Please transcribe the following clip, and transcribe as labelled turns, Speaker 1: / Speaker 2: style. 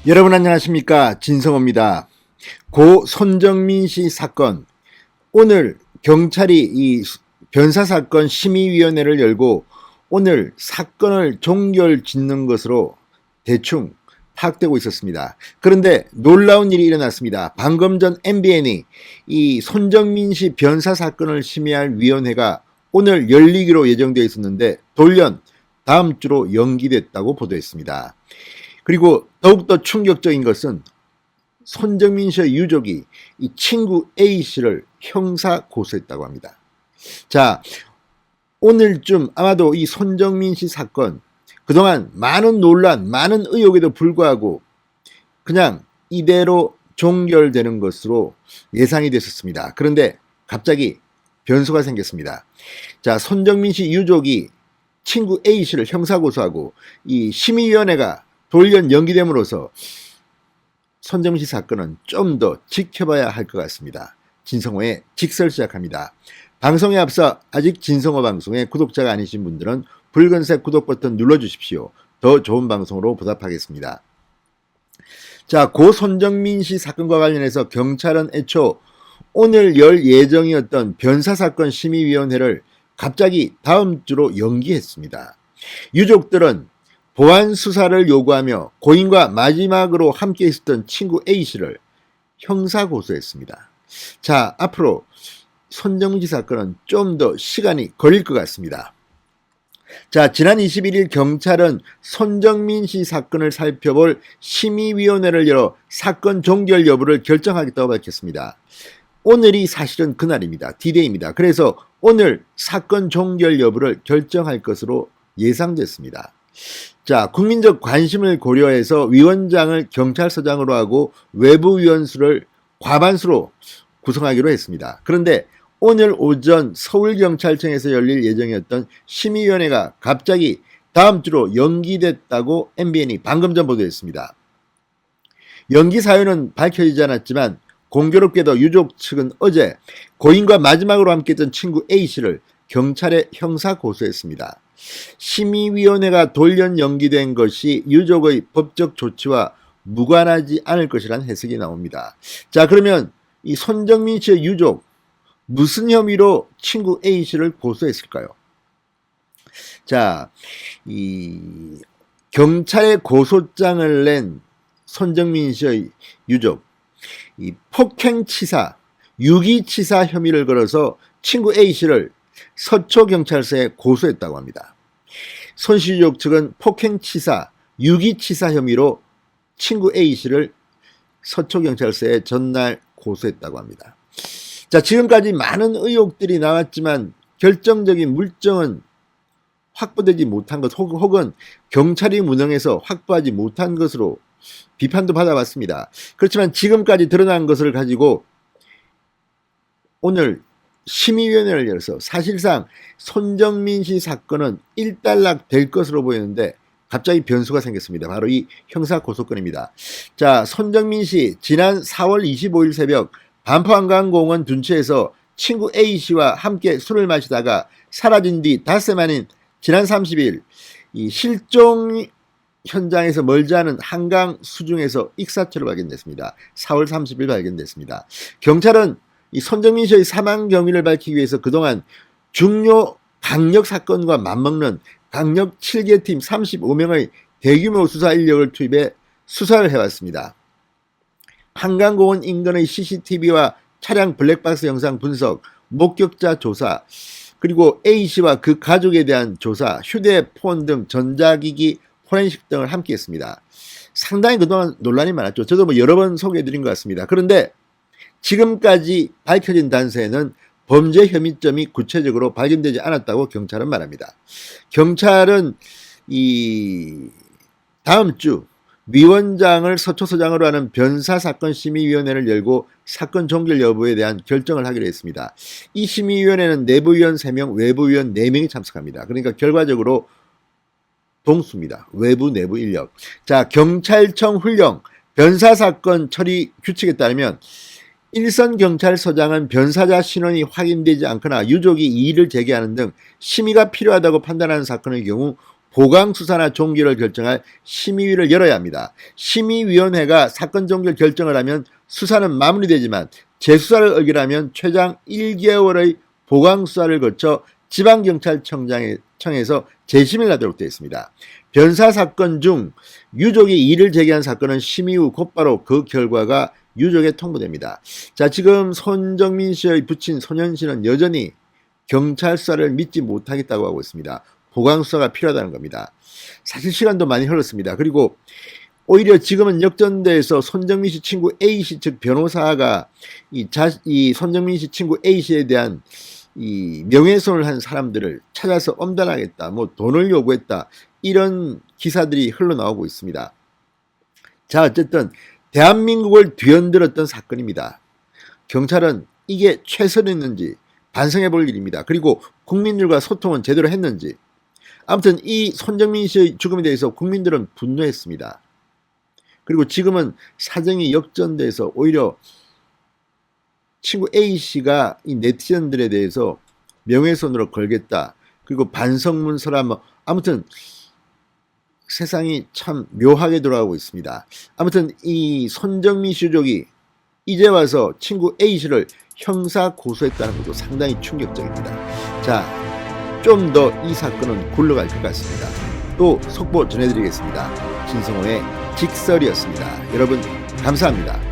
Speaker 1: 여러분 안녕하십니까, 진성호입니다. 고 손정민 씨 사건, 오늘 경찰이 이 변사사건 심의위원회를 열고 오늘 사건을 종결짓는 것으로 대충 파악되고 있었습니다. 그런데 놀라운 일이 일어났습니다. 방금 전 MBN이 이 손정민 씨 변사사건을 심의할 위원회가 오늘 열리기로 예정되어 있었는데 돌연 다음 주로 연기됐다고 보도했습니다. 그리고 더욱더 충격적인 것은 손정민 씨의 유족이 이 친구 A씨를 형사 고소했다고 합니다. 자, 오늘쯤 아마도 이 손정민 씨 사건, 그동안 많은 논란, 많은 의혹에도 불구하고 그냥 이대로 종결되는 것으로 예상이 됐었습니다. 그런데 갑자기 변수가 생겼습니다. 자, 손정민 씨 유족이 친구 A씨를 형사고소하고 이 심의위원회가 돌연 연기됨으로써 손정민 씨 사건은 좀 더 지켜봐야 할 것 같습니다. 진성호의 직설 시작합니다. 방송에 앞서 아직 진성호 방송의 구독자가 아니신 분들은 붉은색 구독 버튼 눌러주십시오. 더 좋은 방송으로 보답하겠습니다. 자, 고 손정민 씨 사건과 관련해서 경찰은 애초 오늘 열 예정이었던 변사사건 심의위원회를 갑자기 다음 주로 연기했습니다. 유족들은 보안 수사를 요구하며 고인과 마지막으로 함께 있었던 친구 A씨를 형사 고소했습니다. 자, 앞으로 손정민 씨 사건은 좀 더 시간이 걸릴 것 같습니다. 자, 지난 21일 경찰은 손정민 씨 사건을 살펴볼 심의위원회를 열어 사건 종결 여부를 결정하겠다고 밝혔습니다. 오늘이 사실은 그날입니다. D-Day입니다. 그래서 오늘 사건 종결 여부를 결정할 것으로 예상됐습니다. 자, 국민적 관심을 고려해서 위원장을 경찰서장으로 하고 외부위원수를 과반수로 구성하기로 했습니다. 그런데 오늘 오전 서울경찰청에서 열릴 예정이었던 심의위원회가 갑자기 다음 주로 연기됐다고 MBN이 방금 전 보도했습니다. 연기 사유는 밝혀지지 않았지만 공교롭게도 유족 측은 어제 고인과 마지막으로 함께했던 친구 A씨를 경찰에 형사 고소했습니다. 심의위원회가 돌연 연기된 것이 유족의 법적 조치와 무관하지 않을 것이라는 해석이 나옵니다. 자, 그러면 이 손정민 씨의 유족 무슨 혐의로 친구 A씨를 고소했을까요? 자, 이 경찰에 고소장을 낸 손정민 씨의 유족, 이 폭행치사, 유기치사 혐의를 걸어서 친구 A씨를 서초경찰서에 고소했다고 합니다. 손 씨 유족 측은 폭행치사, 유기치사 혐의로 친구 A씨를 서초경찰서에 전날 고소했다고 합니다. 자, 지금까지 많은 의혹들이 나왔지만 결정적인 물증은 확보되지 못한 것 혹은 경찰이 무능해서 확보하지 못한 것으로 비판도 받아봤습니다. 그렇지만 지금까지 드러난 것을 가지고 오늘 심의위원회를 열어서 사실상 손정민 씨 사건은 일단락 될 것으로 보이는데 갑자기 변수가 생겼습니다. 바로 이 형사고소건입니다. 자, 손정민 씨 지난 4월 25일 새벽 반포한강공원 둔치에서 친구 A씨와 함께 술을 마시다가 사라진 뒤 닷새 만인 지난 30일 이 실종 현장에서 멀지 않은 한강 수중에서 익사체로 발견됐습니다. 4월 30일 발견됐습니다. 경찰은 이 손정민 씨의 사망 경위를 밝히기 위해서 그동안 중요 강력 사건과 맞먹는 강력 7개 팀 35명의 대규모 수사 인력을 투입해 수사를 해왔습니다. 한강공원 인근의 CCTV와 차량 블랙박스 영상 분석, 목격자 조사, 그리고 A씨와 그 가족에 대한 조사, 휴대폰 등 전자기기 포렌식 등을 함께 했습니다. 상당히 그동안 논란이 많았죠. 저도 여러 번 소개해드린 것 같습니다. 그런데 지금까지 밝혀진 단서에는 범죄 혐의점이 구체적으로 발견되지 않았다고 경찰은 말합니다. 경찰은 이 다음 주 위원장을 서초서장으로 하는 변사사건 심의위원회를 열고 사건 종결 여부에 대한 결정을 하기로 했습니다. 이 심의위원회는 내부위원 3명, 외부위원 4명이 참석합니다. 그러니까 결과적으로 동수입니다. 외부 내부 인력. 자, 경찰청 훈령 변사사건 처리 규칙에 따르면 일선 경찰서장은 변사자 신원이 확인되지 않거나 유족이 이의를 제기하는 등 심의가 필요하다고 판단하는 사건의 경우 보강 수사나 종결을 결정할 심의위를 열어야 합니다. 심의위원회가 사건 종결 결정을 하면 수사는 마무리되지만 재수사를 의결하면 최장 1개월의 보강 수사를 거쳐 지방경찰청에서 재심을 하도록 되어 있습니다. 변사 사건 중 유족이 이의를 제기한 사건은 심의 후 곧바로 그 결과가 유족에 통보됩니다. 자, 지금 손정민 씨의 부친 손현 씨는 여전히 경찰 수사를 믿지 못하겠다고 하고 있습니다. 보강 수사가 필요하다는 겁니다. 사실 시간도 많이 흘렀습니다. 그리고 오히려 지금은 역전돼서 손정민 씨 친구 A씨 즉 변호사가 이 손정민 씨 친구 A씨에 대한 이 명예훼손을 한 사람들을 찾아서 엄단하겠다, 뭐 돈을 요구했다, 이런 기사들이 흘러나오고 있습니다. 자, 어쨌든 대한민국을 뒤흔들었던 사건입니다. 경찰은 이게 최선이었는지 반성해 볼 일입니다. 그리고 국민들과 소통은 제대로 했는지. 아무튼 이 손정민 씨의 죽음에 대해서 국민들은 분노했습니다. 그리고 지금은 사정이 역전돼서 오히려 친구 A씨가 이 네티즌들에 대해서 명예훼손으로 걸겠다, 그리고 반성문서라, 뭐 아무튼 세상이 참 묘하게 돌아가고 있습니다. 아무튼 이 손정민 씨 유족이 이제 와서 친구 A씨를 형사 고소했다는 것도 상당히 충격적입니다. 자, 좀 더 이 사건은 굴러갈 것 같습니다. 또 속보 전해드리겠습니다. 진성호의 직설이었습니다. 여러분 감사합니다.